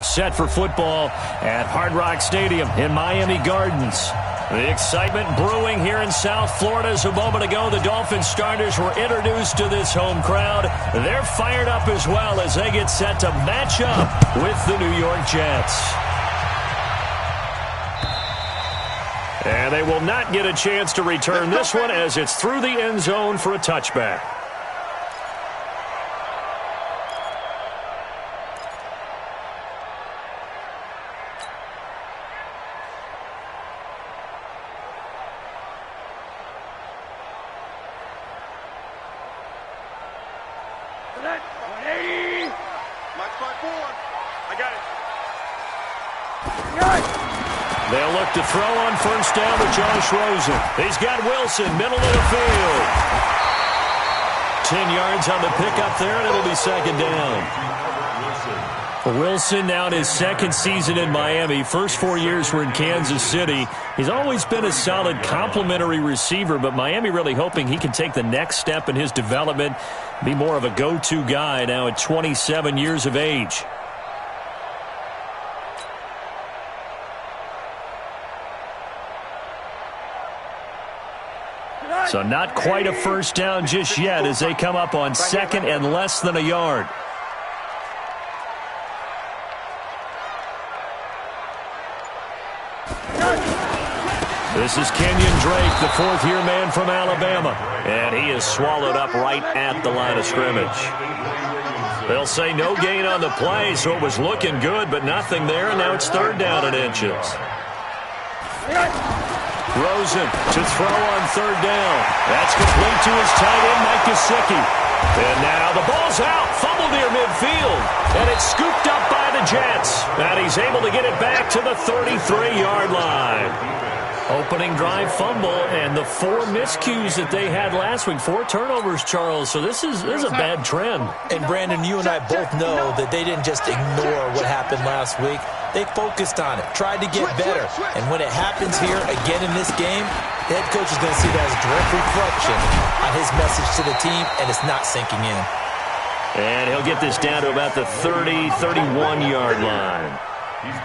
Set for football at Hard Rock Stadium in Miami Gardens. The excitement brewing here in South Florida. As a moment ago, the Dolphins starters were introduced to this home crowd. They're fired up as well as they get set to match up with the New York Jets. And they will not get a chance to return this one as it's through the end zone for a touchback. They'll look to throw on first down with Josh Rosen. He's got Wilson, middle of the field. 10 yards on the pickup there, and it'll be second down. Wilson now in his second season in Miami. First 4 years were in Kansas City. He's always been a solid complementary receiver, but Miami really hoping he can take the next step in his development, be more of a go-to guy now at 27 years of age. So not quite a first down just yet as they come up on second and less than a yard. This is Kenyon Drake, the fourth-year man from Alabama. And he is swallowed up right at the line of scrimmage. They'll say no gain on the play, so it was looking good, but nothing there, and now it's third down in inches. Rosen to throw on third down. That's complete to his tight end, Mike Gesicki. And now the ball's out, fumbled near midfield, and it's scooped up by the Jets. And he's able to get it back to the 33-yard line. Opening drive fumble, and the 4 miscues that they had last week, 4 turnovers, Charles. So this is a bad trend. And Brandon, you and I both know that they didn't just ignore what happened last week. They focused on it, tried to get better. And when it happens here again in this game, the head coach is going to see that as a direct reflection on his message to the team, and it's not sinking in. And he'll get this down to about the 30, 31-yard line.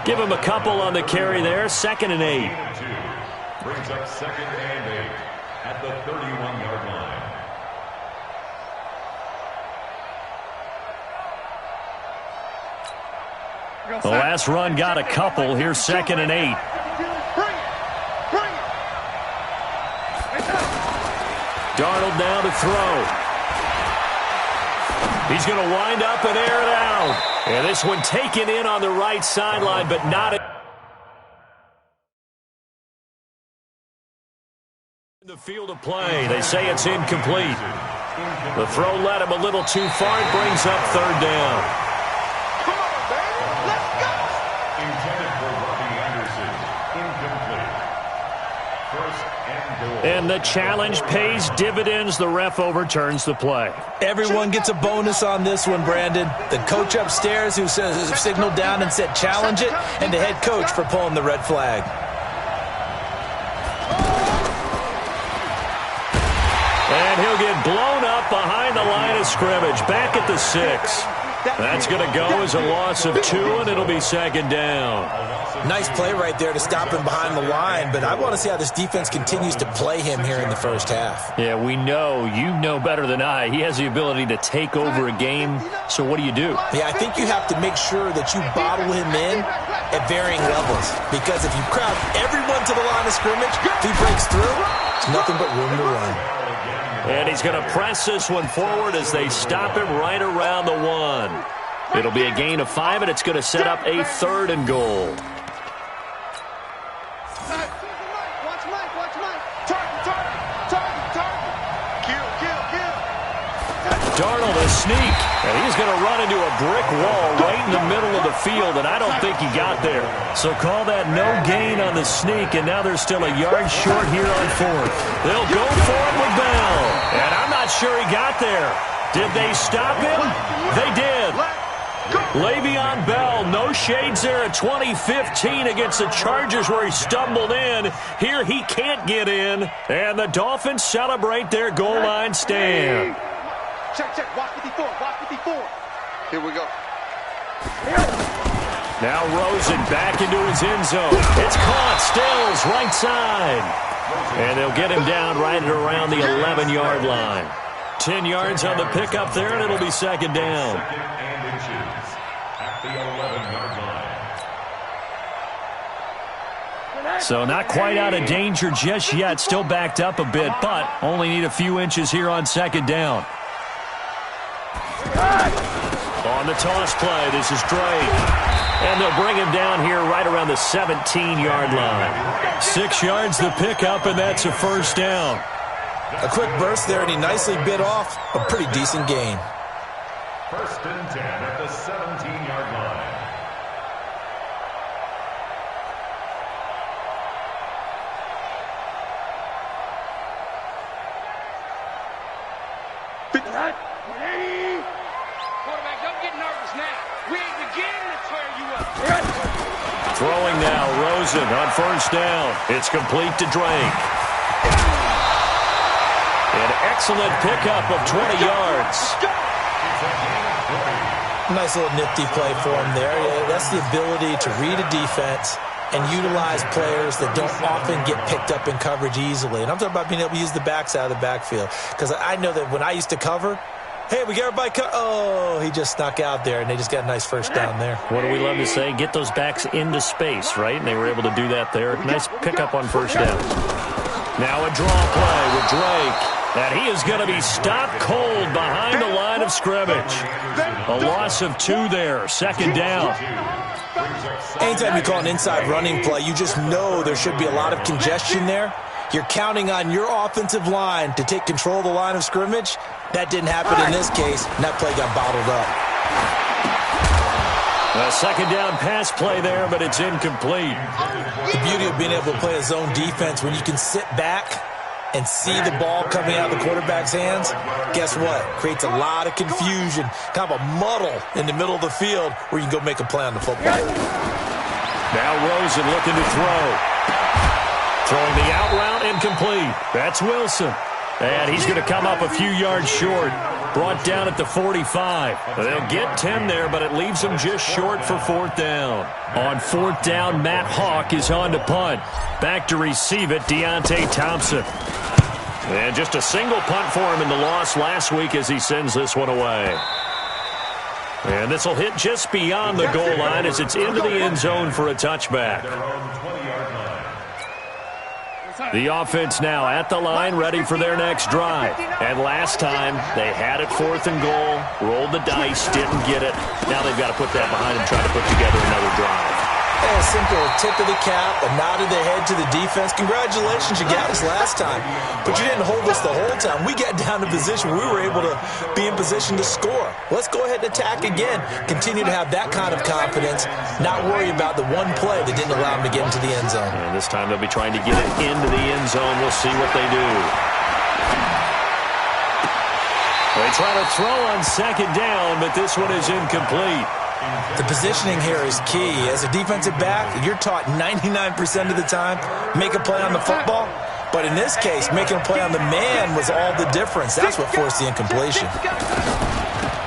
Give him a couple on the carry there, 2nd and 8. Brings up 2nd and 8 at the 31-yard line. The last run got a couple. Here's 2nd and 8. Darnold now to throw. He's going to wind up and air it out. And this one taken in on the right sideline, but not in the field of play. They say it's incomplete. The throw led him a little too far. It brings up third down. And the challenge pays dividends. The ref overturns the play. Everyone gets a bonus on this one, Brandon. The coach upstairs who signaled down and said challenge it, and the head coach for pulling the red flag. And he'll get blown up behind the line of scrimmage. Back at the 6. That's going to go as a loss of 2, and it'll be second down. Nice play right there to stop him behind the line, but I want to see how this defense continues to play him here in the first half. Yeah, we know. You know better than I. He has the ability to take over a game, so what do you do? Yeah, I think you have to make sure that you bottle him in at varying levels, because if you crowd everyone to the line of scrimmage, if he breaks through, it's nothing but room to run. And he's going to press this one forward as they stop him right around the 1. It'll be a gain of 5, and it's going to set up a 3rd and goal. Darnold a sneak, and he's going to run into a brick wall right in the middle of the field, and I don't think he got there. So call that no gain on the sneak, and now they're still a yard short here on 4th. They'll go for it with Bell, and I'm not sure he got there. Did they stop him? They did. Le'Veon Bell, no shades there at 2015 against the Chargers where he stumbled in. Here he can't get in, and the Dolphins celebrate their goal line stand. Check, watch 54, watch 54. Here we go. Now Rosen back into his end zone. It's caught. Stills right side. And they'll get him down right at around the 11-yard line. 10 yards on the pickup there, and it'll be second down. Second and inches at the 11-yard line. So not quite out of danger just yet. Still backed up a bit, but only need a few inches here on second down. On the toss play, this is Drake. And they'll bring him down here right around the 17-yard line. 6 yards the pickup, and that's a first down. A quick burst there, and he nicely bit off a pretty decent gain. First and 10 at the 17-yard line. Quarterback, don't get nervous now. We ain't beginning to tear you up. Throwing now, Rosen on first down. It's complete to Drake. An excellent pickup of 20 yards. Nice little nifty play for him there. Yeah, that's the ability to read a defense and utilize players that don't often get picked up in coverage easily. And I'm talking about being able to use the backs out of the backfield. Because I know that when I used to cover, hey, we got everybody oh, he just snuck out there, and they just got a nice first down there. What do we love to say? Get those backs into space, right? And they were able to do that there. Nice pickup on first down. Now a draw play with Drake. And he is going to be stopped cold behind the line of scrimmage. A loss of 2 there. Second down. Anytime you call an inside running play, you just know there should be a lot of congestion there. You're counting on your offensive line to take control of the line of scrimmage. That didn't happen in this case, and that play got bottled up. A second down pass play there, but it's incomplete. The beauty of being able to play a zone defense when you can sit back and see the ball coming out of the quarterback's hands, guess what? Creates a lot of confusion, kind of a muddle in the middle of the field where you can go make a play on the football. Now Rosen looking to throw. Throwing the out route, incomplete. That's Wilson. And he's going to come up a few yards short. Brought down at the 45. They'll get 10 there, but it leaves them just short for fourth down. On fourth down, Matt Hawk is on to punt. Back to receive it, Deontay Thompson. And just a single punt for him in the loss last week as he sends this one away. And this will hit just beyond the goal line as it's into the end zone for a touchback. The offense now at the line, ready for their next drive. And last time, they had it fourth and goal, rolled the dice, didn't get it. Now they've got to put that behind them, try to put together another drive. A simple tip of the cap, a nod of the head to the defense. Congratulations, you got us last time. But you didn't hold us the whole time. We got down to position where we were able to be in position to score. Let's go ahead and attack again. Continue to have that kind of confidence, not worry about the one play that didn't allow them to get into the end zone. And this time they'll be trying to get it into the end zone. We'll see what they do. They try to throw on second down, but this one is incomplete. The positioning here is key. As a defensive back, you're taught 99% of the time, make a play on the football. But in this case, making a play on the man was all the difference. That's what forced the incompletion.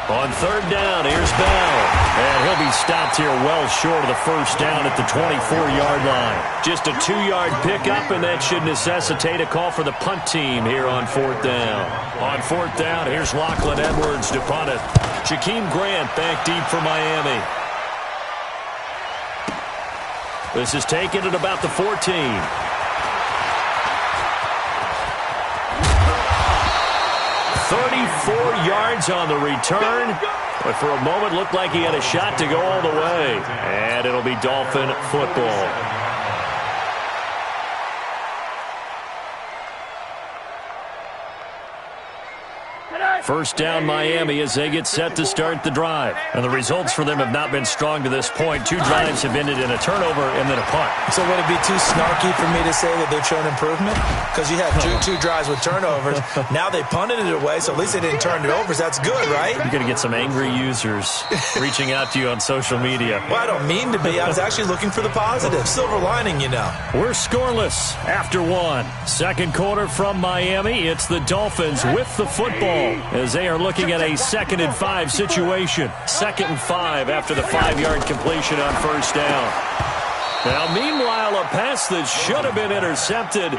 On third down, here's Bell. And he'll be stopped here well short of the first down at the 24-yard line. Just a 2-yard pickup, and that should necessitate a call for the punt team here on fourth down. On fourth down, here's Lachlan Edwards to punt it. Jakeem Grant back deep for Miami. This is taken at about the 14. 34 yards on the return, but for a moment looked like he had a shot to go all the way. And it'll be Dolphin football. First down Miami as they get set to start the drive. And the results for them have not been strong to this point. 2 drives have ended in a turnover and then a punt. So would it be too snarky for me to say that they've shown improvement? Because you had two drives with turnovers. Now they punted it away, so at least they didn't turn it over. So that's good, right? You're going to get some angry users reaching out to you on social media. Well, I don't mean to be. I was actually looking for the positive. Silver lining, you know. We're scoreless after one. Second quarter from Miami. It's the Dolphins with the football. as they are looking at a 2nd and 5 situation. 2nd and 5 after the 5-yard completion on first down. Now, meanwhile, a pass that should have been intercepted,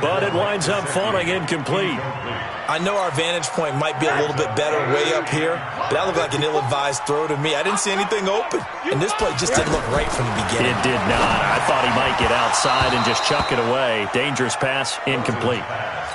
but it winds up falling incomplete. I know our vantage point might be a little bit better way up here, but that looked like an ill-advised throw to me. I didn't see anything open, and this play just didn't look right from the beginning. It did not. I thought he might get outside and just chuck it away. Dangerous pass, incomplete.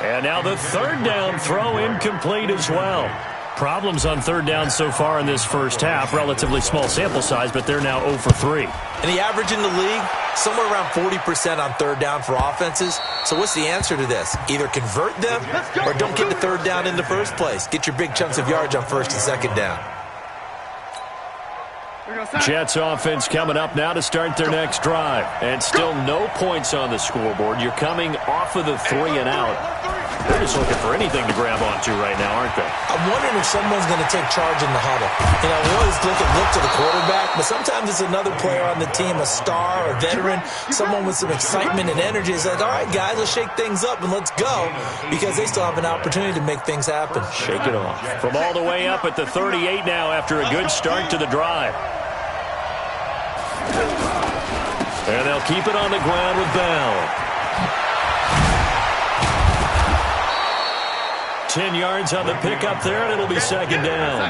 And now the 3rd down throw incomplete as well. Problems on 3rd down so far in this first half. Relatively small sample size, but they're now 0 for 3. And the average in the league, somewhere around 40% on 3rd down for offenses. So what's the answer to this? Either convert them or don't get the 3rd down in the first place. Get your big chunks of yards on 1st and 2nd down. Jets offense coming up now to start their next drive. And still no points on the scoreboard. You're coming off of the 3 and out. They're just looking for anything to grab onto right now, aren't they? I'm wondering if someone's going to take charge in the huddle. You know, we always look to the quarterback, but sometimes it's another player on the team, a star, a veteran, someone with some excitement and energy. It's like, all right, guys, let's shake things up and let's go, because they still have an opportunity to make things happen. Shake it off. From all the way up at the 38 now after a good start to the drive. And they'll keep it on the ground with Bell. 10 yards on the pickup there, and it'll be 2nd down.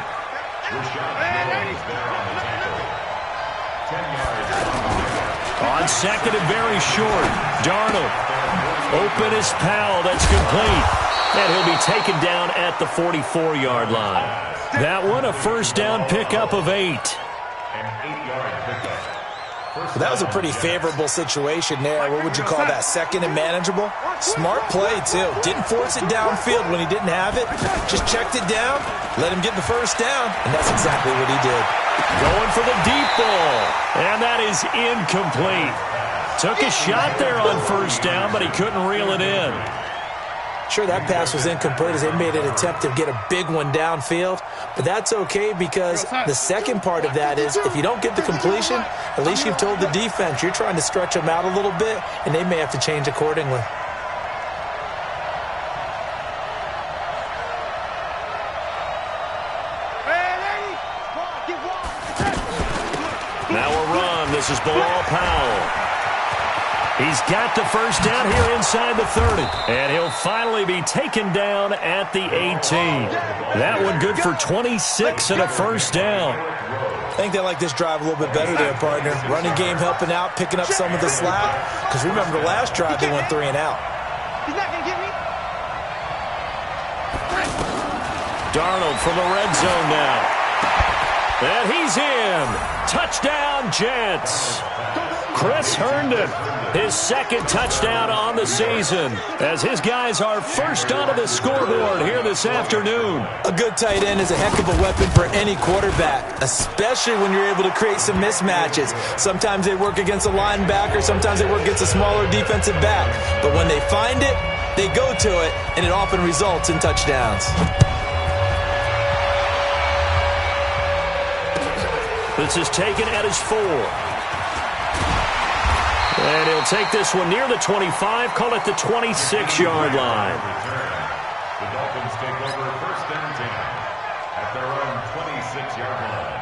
On 2nd and very short, Darnold. Open is Powell, that's complete. And he'll be taken down at the 44-yard line. That one, a 1st down pickup of 8. That was a pretty favorable situation there. What would you call that? 2nd and manageable? Smart play, too. Didn't force it downfield when he didn't have it. Just checked it down, let him get the 1st down, and that's exactly what he did. Going for the deep ball, and that is incomplete. Took a shot there on 1st down, but he couldn't reel it in. Sure, that pass was incomplete as they made an attempt to get a big one downfield, but that's okay because the second part of that is if you don't get the completion, at least you've told the defense you're trying to stretch them out a little bit, and they may have to change accordingly. Now a run. This is Bilal Powell. He's got the 1st down here inside the 30. And he'll finally be taken down at the 18. That one good for 26 and a 1st down. I think they like this drive a little bit better there, partner. Running game helping out, picking up some of the slack. Because remember, the last drive they went 3 and out. He's not going to get me. Darnold from the red zone now. And he's in. Touchdown, Jets. Chris Herndon, his 2nd touchdown on the season, as his guys are first onto the scoreboard here this afternoon. A good tight end is a heck of a weapon for any quarterback, especially when you're able to create some mismatches. Sometimes they work against a linebacker, sometimes they work against a smaller defensive back. But when they find it, they go to it, and it often results in touchdowns. This is taken at his 4. And he'll take this one near the 25, call it the 26-yard line. The Dolphins take over 1st and 10 at their own 26-yard line.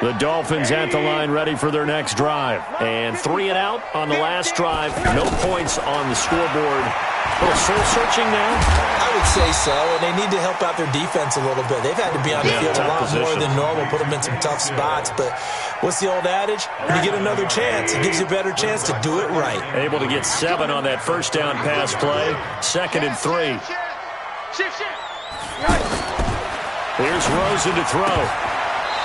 The Dolphins at the line ready for their next drive. And 3 and out on the last drive. No points on the scoreboard. A little soul-searching now? I would say so, and they need to help out their defense a little bit. They've had to be on the field a lot more than normal, put them in some tough spots. But what's the old adage? When you get another chance, it gives you a better chance to do it right. Able to get 7 on that 1st down pass play. 2nd and 3. Here's Rosen to throw.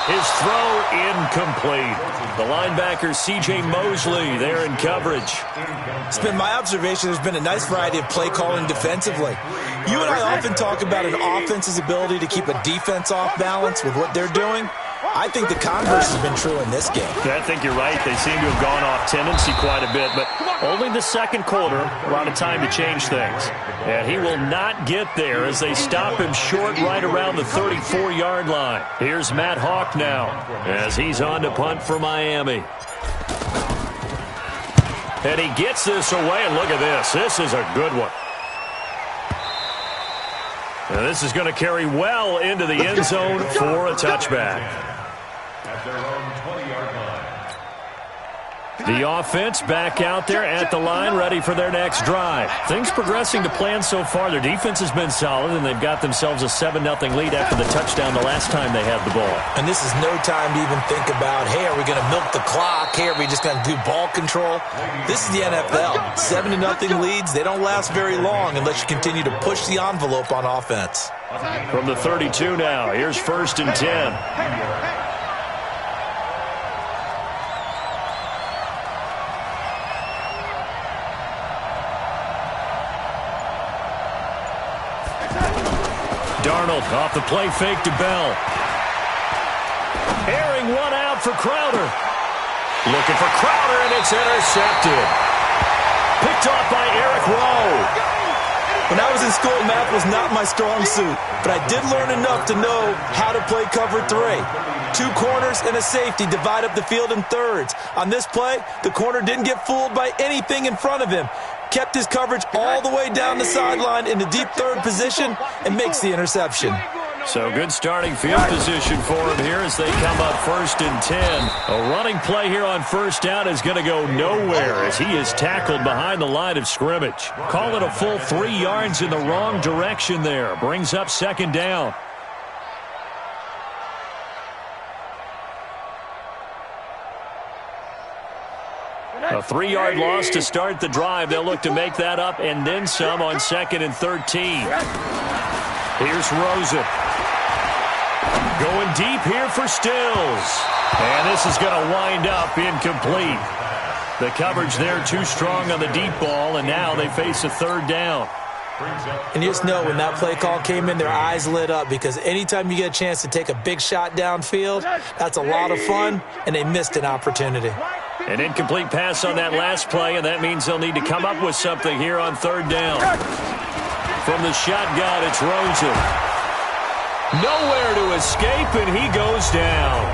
His throw incomplete. The linebacker, C.J. Mosley, there in coverage. It's been my observation there's been a nice variety of play calling defensively. You and I often talk about an offense's ability to keep a defense off balance with what they're doing. I think the converse has been true in this game. I think you're right. They seem to have gone off tendency quite a bit, but only the 2nd quarter, a lot of time to change things. And he will not get there as they stop him short right around the 34-yard line. Here's Matt Hawk now as he's on to punt for Miami. And he gets this away, and look at this. This is a good one. Now this is going to carry well into the end zone for a touchback. At their own 20-yard line. The offense back out there at the line, ready for their next drive. Things progressing to plan so far. Their defense has been solid, and they've got themselves a 7-0 lead after the touchdown the last time they had the ball. And this is no time to even think about, hey, are we going to milk the clock? Hey, are we just going to do ball control? This is the NFL. 7-0 leads, they don't last very long unless you continue to push the envelope on offense. From the 32 now, here's 1st and 10. Darnold off the play fake to Bell. Airing one out for Crowder. Looking for Crowder, and it's intercepted. Picked off by Eric Rowe. When I was in school, math was not my strong suit, but I did learn enough to know how to play cover 3. 2 corners and a safety divide up the field in thirds. On this play, the corner didn't get fooled by anything in front of him. Kept his coverage all the way down the sideline in the deep third position and makes the interception. So good starting field position for him here as they come up 1st and 10. A running play here on 1st down is going to go nowhere as he is tackled behind the line of scrimmage. Call it a full 3 yards in the wrong direction there. Brings up 2nd down. A 3-yard loss to start the drive. They'll look to make that up and then some on 2nd and 13. Here's Rosen. Going deep here for Stills. And this is going to wind up incomplete. The coverage there too strong on the deep ball, and now they face a 3rd down. And you just know when that play call came in, their eyes lit up because anytime you get a chance to take a big shot downfield, that's a lot of fun, and they missed an opportunity. An incomplete pass on that last play, and that means they'll need to come up with something here on 3rd down. From the shotgun, it's Rosen. Nowhere to escape, and he goes down.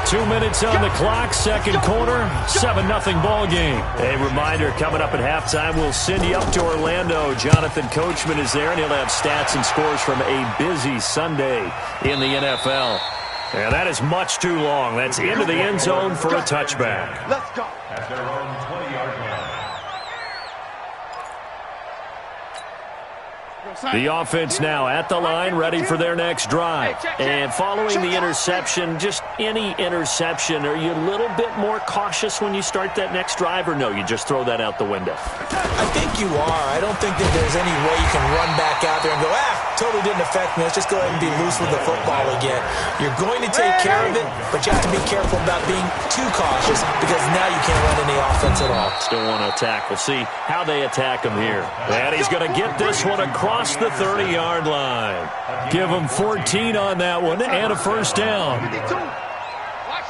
2 minutes on the clock, 2nd quarter, 7-0 ball game. A reminder, coming up at halftime, we'll send you up to Orlando. Jonathan Coachman is there, and he'll have stats and scores from a busy Sunday in the NFL. And that is much too long. That's into the end zone for a touchback. Let's go. At their own 20-yard line. The offense now at the line, ready for their next drive. And following the interception, just any interception, are you a little bit more cautious when you start that next drive, or no, you just throw that out the window? I think you are. I don't think that there's any way you can run back out there and go, totally didn't affect me. Let's just go ahead and be loose with the football again. You're going to take care of it, but you have to be careful about being too cautious because now you can't run any offense at all. Still want to attack. We'll see how they attack him here. And he's going to get this one across the 30-yard line. Give him 14 on that one and a 1st down. Watch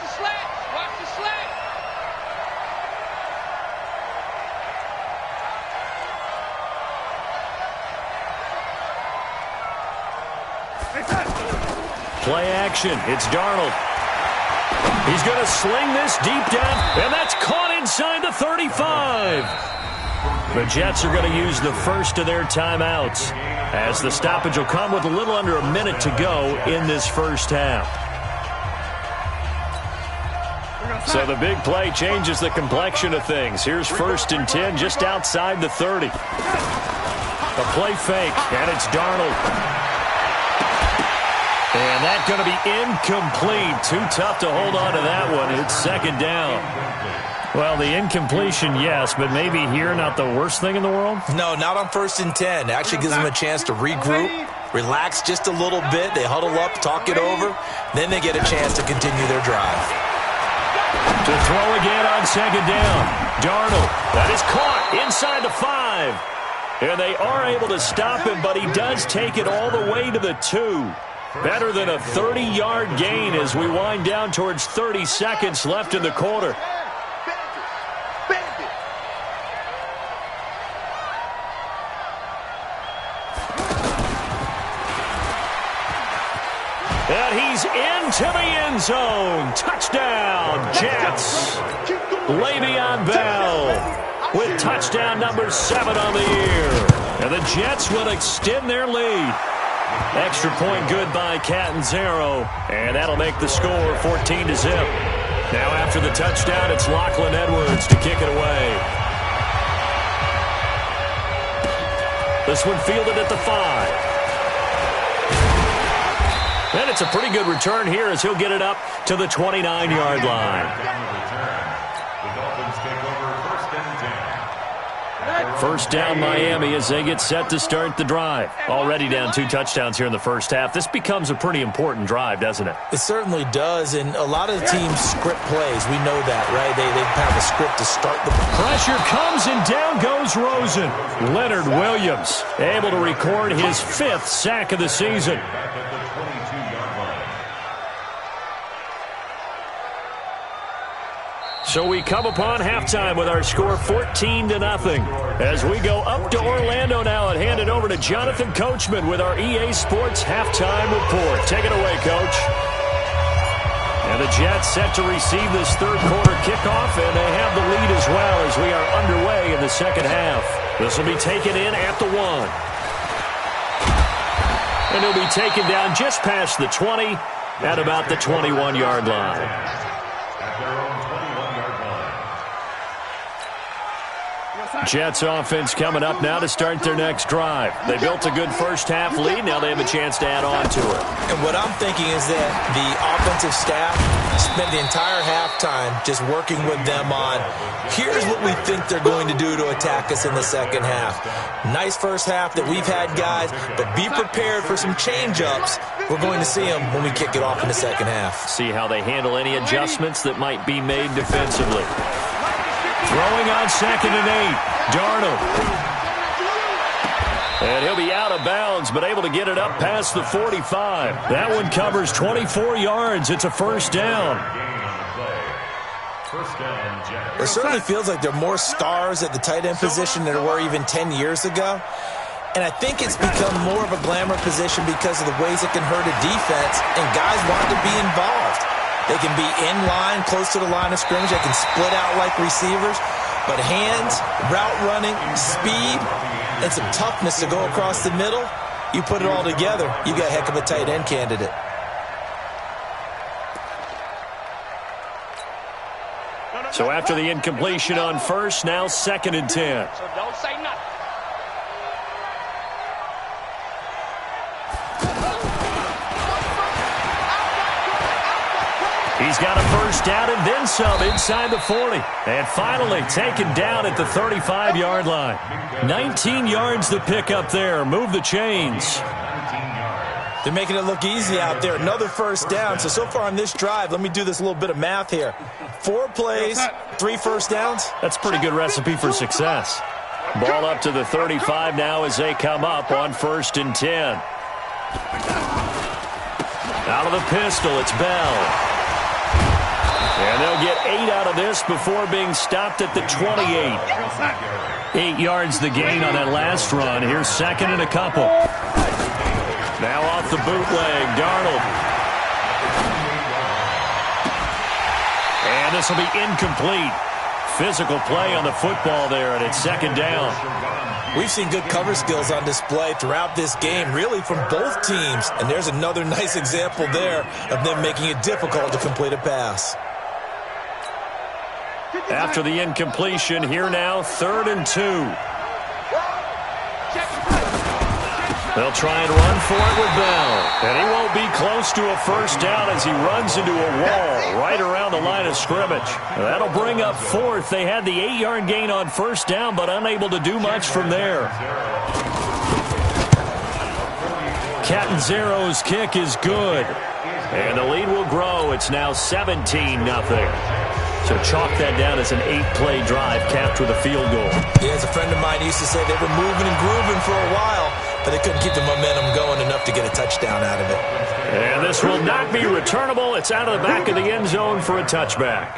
the slats. Watch the slats. Play action. It's Darnold. He's going to sling this deep down, and that's caught inside the 35. The Jets are going to use the first of their timeouts as the stoppage will come with a little under a minute to go in this 1st half. So the big play changes the complexion of things. Here's 1st and 10 just outside the 30. A play fake, and it's Darnold. And that's going to be incomplete. Too tough to hold on to that one. It's 2nd down. Well, the incompletion, yes, but maybe here not the worst thing in the world? No, not on 1st and 10. It actually gives them a chance to regroup, relax just a little bit. They huddle up, talk it over. Then they get a chance to continue their drive. To throw again on 2nd down. Darnold, that is caught inside the 5. And they are able to stop him, but he does take it all the way to the 2. Better than a 30-yard gain as we wind down towards 30 seconds left in the quarter. And he's into the end zone. Touchdown, Jets. Le'Veon Bell with touchdown number 7 on the year. And the Jets will extend their lead. Extra point good by Catanzaro, and that'll make the score 14-0. Now after the touchdown, it's Lachlan Edwards to kick it away. This one fielded at the 5. And it's a pretty good return here as he'll get it up to the 29-yard line. First down Miami as they get set to start the drive. Already down 2 touchdowns here in the first half. This becomes a pretty important drive, doesn't it? It certainly does, and a lot of the teams script plays. We know that, right? They have a script to start the pressure comes, and down goes Rosen. Leonard Williams able to record his 5th sack of the season. So we come upon halftime with our score 14-0 as we go up to Orlando now and hand it over to Jonathan Coachman with our EA Sports halftime report. Take it away, Coach. And the Jets set to receive this third quarter kickoff, and they have the lead as well as we are underway in the second half. This will be taken in at the 1. And he'll be taken down just past the 20 at about the 21-yard line. Jets offense coming up now to start their next drive. They built a good first half lead. Now they have a chance to add on to it. And what I'm thinking is that the offensive staff spent the entire halftime just working with them on, here's what we think they're going to do to attack us in the second half. Nice first half that we've had, guys, but be prepared for some change-ups. We're going to see them when we kick it off in the second half. See how they handle any adjustments that might be made defensively. Throwing on 2nd and 8. Darnold. And he'll be out of bounds, but able to get it up past the 45. That one covers 24 yards. It's a first down. It certainly feels like there are more stars at the tight end position than there were even 10 years ago. And I think it's become more of a glamour position because of the ways it can hurt a defense, and guys want to be involved. They can be in line, close to the line of scrimmage. They can split out like receivers. But hands, route running, speed, and some toughness to go across the middle, you put it all together, you got a heck of a tight end candidate. So after the incompletion on first, now 2nd and 10. So don't say nothing. He's got a first down and then some inside the 40. And finally taken down at the 35-yard line. 19 yards to pick up there. Move the chains. They're making it look easy out there. Another first down. So far on this drive, let me do this little bit of math here. 4 plays, 3 first downs. That's a pretty good recipe for success. Ball up to the 35 now as they come up on 1st and 10. Out of the pistol, it's Bell. And they'll get 8 out of this before being stopped at the 28. 8 yards the gain on that last run. Here's 2nd and a couple. Now off the bootleg, Darnold. And this will be incomplete. Physical play on the football there, and it's 2nd down. We've seen good cover skills on display throughout this game, really from both teams. And there's another nice example there of them making it difficult to complete a pass. After the incompletion, here now, 3rd and 2. They'll try and run for it with Bell. And he won't be close to a first down as he runs into a wall right around the line of scrimmage. That'll bring up 4th. They had the 8-yard gain on first down, but unable to do much from there. Catanzaro's kick is good. And the lead will grow. It's now 17-0. So chalk that down as an 8-play drive capped with a field goal. Yeah, as a friend of mine used to say, they were moving and grooving for a while, but they couldn't keep the momentum going enough to get a touchdown out of it. And this will not be returnable. It's out of the back of the end zone for a touchback.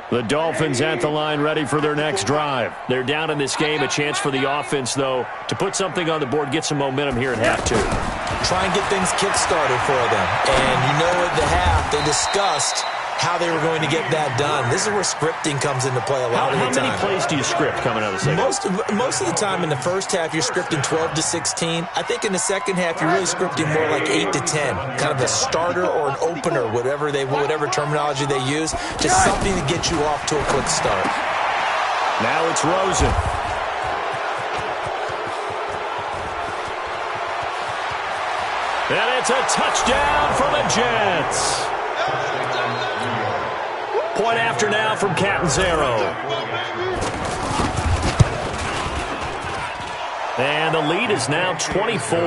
The Dolphins at the line ready for their next drive. They're down in this game. A chance for the offense, though, to put something on the board, get some momentum here at half 2. try and get things kick-started for them. And you know at the half, they discussed how they were going to get that done. This is where scripting comes into play a lot of the time. How many plays do you script coming out of the second? Most of the time in the first half, you're scripting 12 to 16. I think in the second half, you're really scripting more like 8 to 10. Kind of a starter or an opener, whatever terminology they use. Just something to get you off to a quick start. Now it's Rosen. And it's a touchdown for the Jets. Point after now from Catanzaro. And the lead is now 24.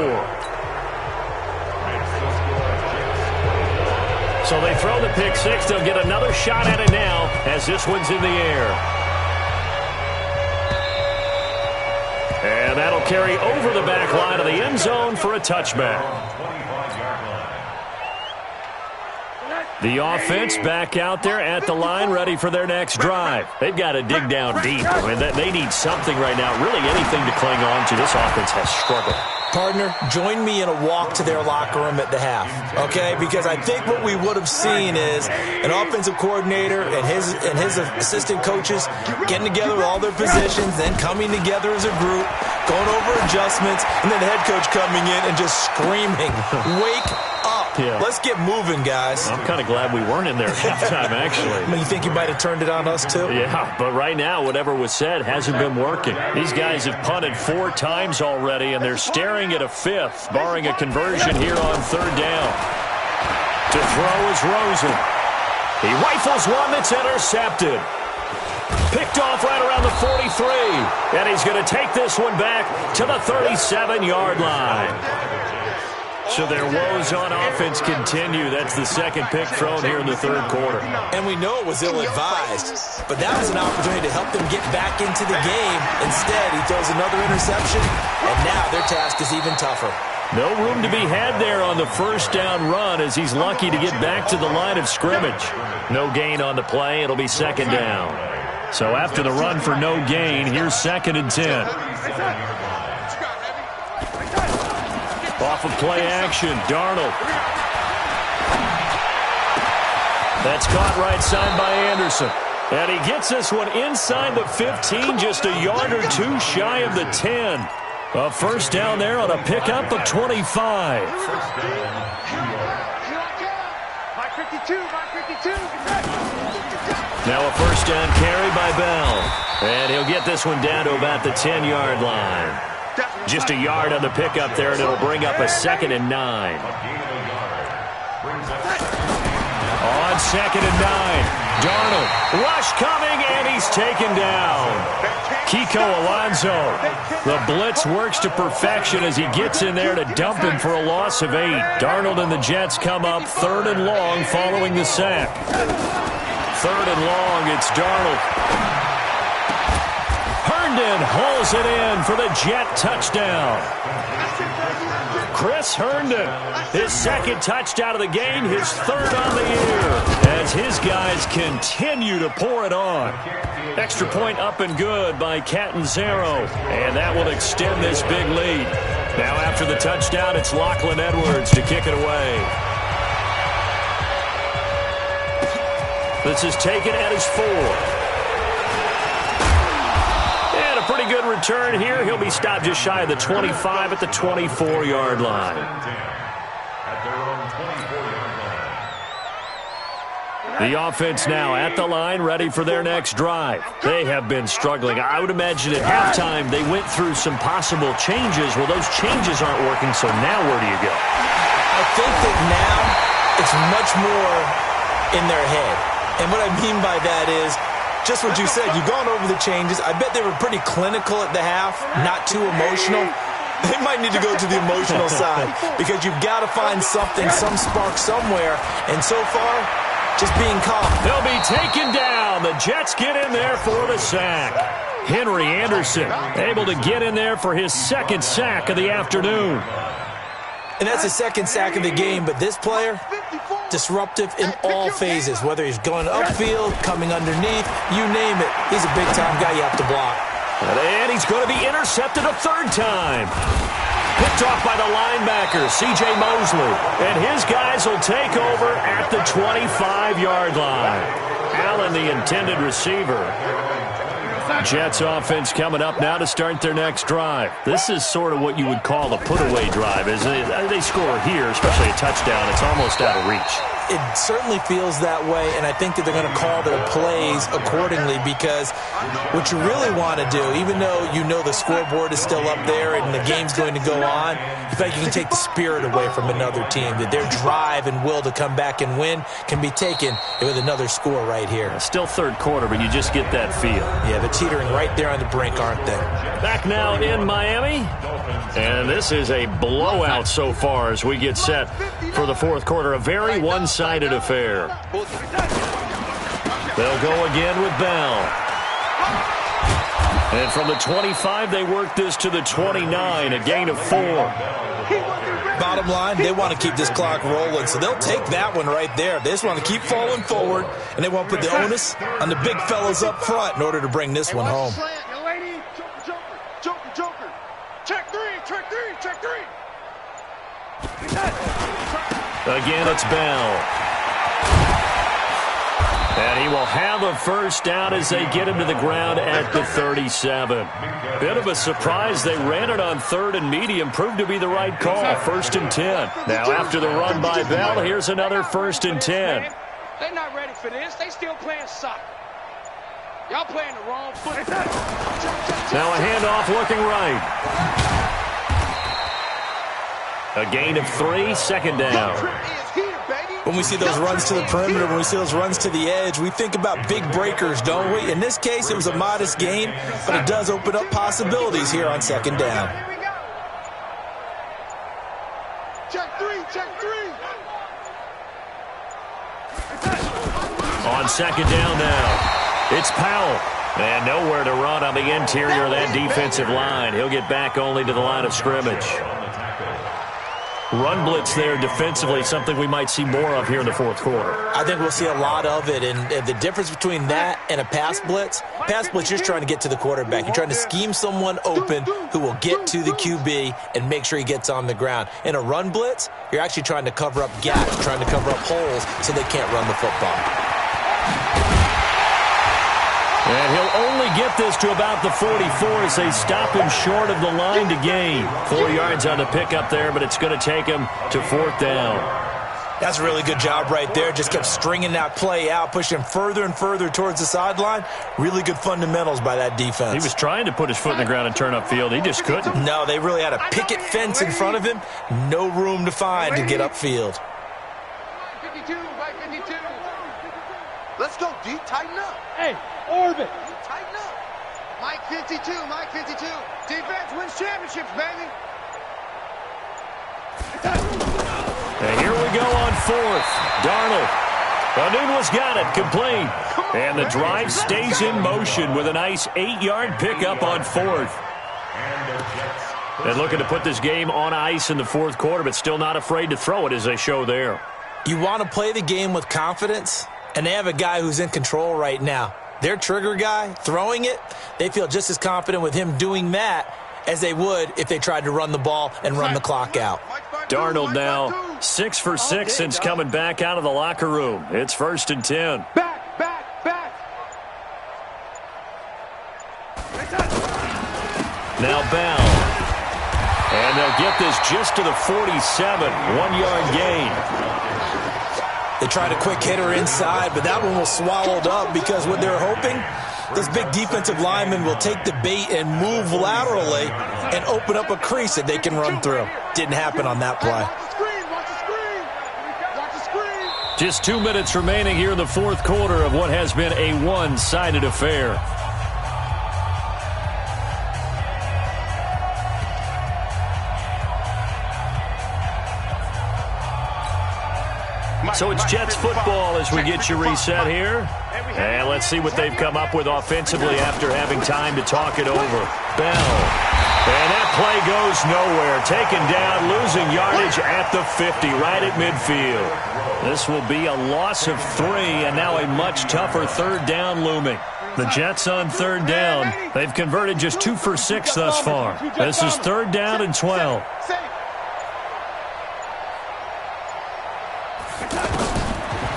So they throw the pick six. They'll get another shot at it now as this one's in the air. And that'll carry over the back line of the end zone for a touchback. The offense back out there at the line, ready for their next drive. They've got to dig down deep. I mean, they need something right now, really anything to cling on to. This offense has struggled. Partner, join me in a walk to their locker room at the half, okay? Because I think what we would have seen is an offensive coordinator and his assistant coaches getting together with all their positions, then coming together as a group, going over adjustments, and then the head coach coming in and just screaming, "Wake up. Yeah. Let's get moving, guys." I'm kind of glad we weren't in there at halftime, actually. I mean, you think you might have turned it on us, too? Yeah, but right now, whatever was said hasn't been working. These guys have punted 4 times already, and they're staring at a 5th, barring a conversion here on 3rd down. To throw is Rosen. He rifles one that's intercepted. Picked off right around the 43. And he's going to take this one back to the 37-yard line. So their woes on offense continue. That's the second pick thrown here in the 3rd quarter. And we know it was ill-advised, but that was an opportunity to help them get back into the game. Instead, he throws another interception, and now their task is even tougher. No room to be had there on the 1st down run as he's lucky to get back to the line of scrimmage. No gain on the play. It'll be 2nd down. So after the run for no gain, here's 2nd and 10. Off of play action, Darnold. That's caught right side by Anderson. And he gets this one inside the 15, just a yard or 2 shy of the 10. A 1st down there on a pickup of 25. Now a 1st down carry by Bell. And he'll get this one down to about the 10-yard line. Just a yard on the pickup there, and it'll bring up a 2nd and 9. On 2nd and 9, Darnold. Rush coming, and he's taken down. Kiko Alonso. The blitz works to perfection as he gets in there to dump him for a loss of 8. Darnold and the Jets come up 3rd and long following the sack. 3rd and long, it's Darnold. Herndon hauls it in for the Jet touchdown. Chris Herndon, his 2nd touchdown of the game, his 3rd on the year, as his guys continue to pour it on. Extra point up and good by Catanzaro, and that will extend this big lead. Now after the touchdown, it's Lachlan Edwards to kick it away. This is taken at his 4. Pretty good return here. He'll be stopped just shy of the 25 at the 24-yard line. The offense now at the line, ready for their next drive. They have been struggling. I would imagine at halftime they went through some possible changes. Well, those changes aren't working, so now where do you go? I think that now it's much more in their head. And what I mean by that is, just what you said, you've gone over the changes. I bet they were pretty clinical at the half, not too emotional. They might need to go to the emotional side because you've got to find something, some spark somewhere. And so far, just being calm. They'll be taken down. The Jets get in there for the sack. Henry Anderson able to get in there for his 2nd sack of the afternoon. And that's the 2nd sack of the game, but this player, disruptive in all phases, whether he's going upfield, coming underneath, you name it. He's a big-time guy you have to block. And he's going to be intercepted a 3rd time. Picked off by the linebacker, C.J. Mosley. And his guys will take over at the 25-yard line. Allen, the intended receiver. Jets offense coming up now to start their next drive. This is sort of what you would call a put-away drive, isn't it? They score here, especially a touchdown. It's almost out of reach. It certainly feels that way, and I think that they're going to call their plays accordingly because what you really want to do, even though you know the scoreboard is still up there and the game's going to go on, you feel like you can take the spirit away from another team, that their drive and will to come back and win can be taken with another score right here. Still third quarter, but you just get that feel. Yeah, they're teetering right there on the brink, aren't they? Back now in Miami, and this is a blowout so far as we get set for the fourth quarter. A very one-sided affair. They'll go again with Bell. And from the 25, they work this to the 29, a gain of 4. Bottom line, they want to keep this clock rolling, so they'll take that one right there. They just want to keep falling forward, and they want to put the onus on the big fellas up front in order to bring this one home. Joker. Check three. Again, it's Bell. And he will have a first down as they get him to the ground at the 37. Bit of a surprise. They ran it on third and medium. Proved to be the right call. 1st and 10. Now after the run by Bell, here's another 1st and 10. They're not ready for this. They still playing soccer. Y'all playing the wrong foot. Now a handoff looking right. A gain of 3, 2nd down. When we see those runs to the perimeter, when we see those runs to the edge, we think about big breakers, don't we? In this case, it was a modest gain, but it does open up possibilities here on 2nd down. Check three. On 2nd down now, it's Powell. And nowhere to run on the interior of that defensive line. He'll get back only to the line of scrimmage. Run blitz there defensively, something we might see more of here in the fourth quarter. I think we'll see a lot of it, and the difference between that and a pass blitz, you're just trying to get to the quarterback. You're trying to scheme someone open who will get to the QB and make sure he gets on the ground. In a run blitz, you're actually trying to cover up gaps, trying to cover up holes so they can't run the football. And he'll only get this to about the 44 as they stop him short of the line to gain. 4 yards on the pickup there, but it's going to take him to 4th down. That's a really good job right there. Just kept stringing that play out, pushing him further and further towards the sideline. Really good fundamentals by that defense. He was trying to put his foot in the ground and turn upfield. He just couldn't. No, they really had a picket fence in front of him. No room to find to get upfield. 52. Let's go, D. Tighten up. Hey, orbit. Tighten up. Mike 52. Defense wins championships, baby. And here we go on 4th. Darnold. Anunwa's got it. Complete. And the drive stays in motion with a nice 8-yard pickup on 4th. And looking to put this game on ice in the fourth quarter, but still not afraid to throw it as they show there. You want to play the game with confidence, and they have a guy who's in control right now. Their trigger guy, throwing it, they feel just as confident with him doing that as they would if they tried to run the ball and run the clock out. Darnold now 6 for 6 since coming back out of the locker room. It's 1st and 10. Back. Now Bell. And they'll get this just to the 47. 1-yard gain. They tried a quick hitter inside, but that one was swallowed up because what they're hoping, this big defensive lineman will take the bait and move laterally and open up a crease that they can run through. Didn't happen on that play. Just 2 minutes remaining here in the fourth quarter of what has been a one-sided affair. So it's Jets football as we get you reset here. And let's see what they've come up with offensively after having time to talk it over. Bell. And that play goes nowhere. Taken down, losing yardage at the 50, right at midfield. This will be a loss of 3, and now a much tougher 3rd down looming. The Jets on third down. They've converted just 2 for 6 thus far. This is third down and 12.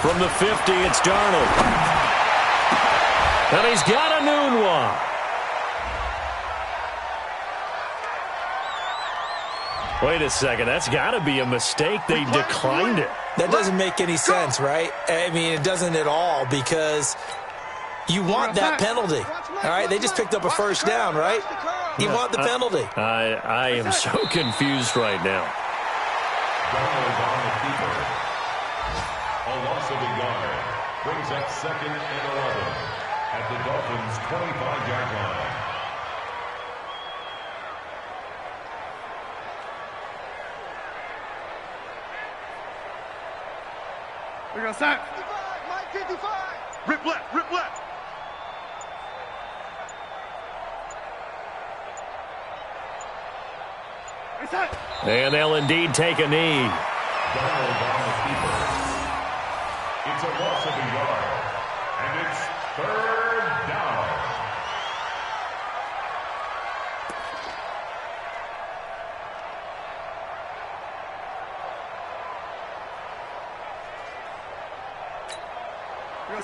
From the 50, it's Darnold. And he's got a Nunwa. Wait a second. That's got to be a mistake. They declined it. That doesn't make any sense, right? I mean, it doesn't at all because you want that penalty. All right, they just picked up a first down, right? You want the penalty. I am so confused right now. A loss of a yard brings up 2nd and 11 at the Dolphins' 25-yard line. We go sack. 55, Mike 55. Rip left, rip left. And they'll indeed take a knee. It's a loss of a yard, and it's 3rd down.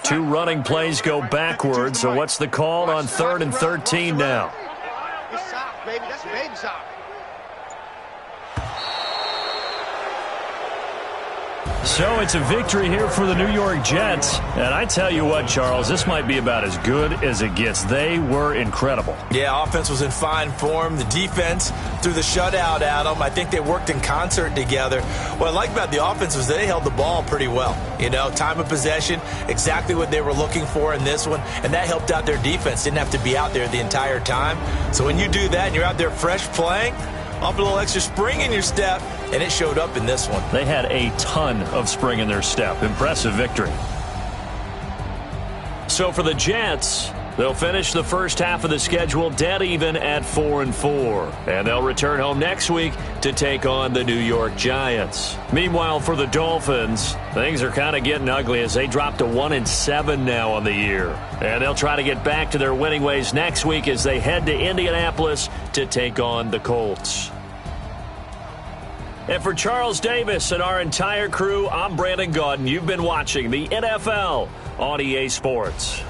Two running plays go backwards, so what's the call on 3rd and 13 now? It's sock, baby. That's baby sock. So it's a victory here for the New York Jets. And I tell you what, Charles, this might be about as good as it gets. They were incredible. Yeah, offense was in fine form. The defense threw the shutout at them. I think they worked in concert together. What I like about the offense was they held the ball pretty well. You know, time of possession, exactly what they were looking for in this one. And that helped out their defense. Didn't have to be out there the entire time. So when you do that and you're out there fresh playing, up a little extra spring in your step, and it showed up in this one. They had a ton of spring in their step. Impressive victory. So for the Jets, they'll finish the first half of the schedule dead even at 4-4. And they'll return home next week to take on the New York Giants. Meanwhile, for the Dolphins, things are kind of getting ugly as they drop to 1-7 now on the year. And they'll try to get back to their winning ways next week as they head to Indianapolis to take on the Colts. And for Charles Davis and our entire crew, I'm Brandon Gaudin. You've been watching the NFL on EA Sports.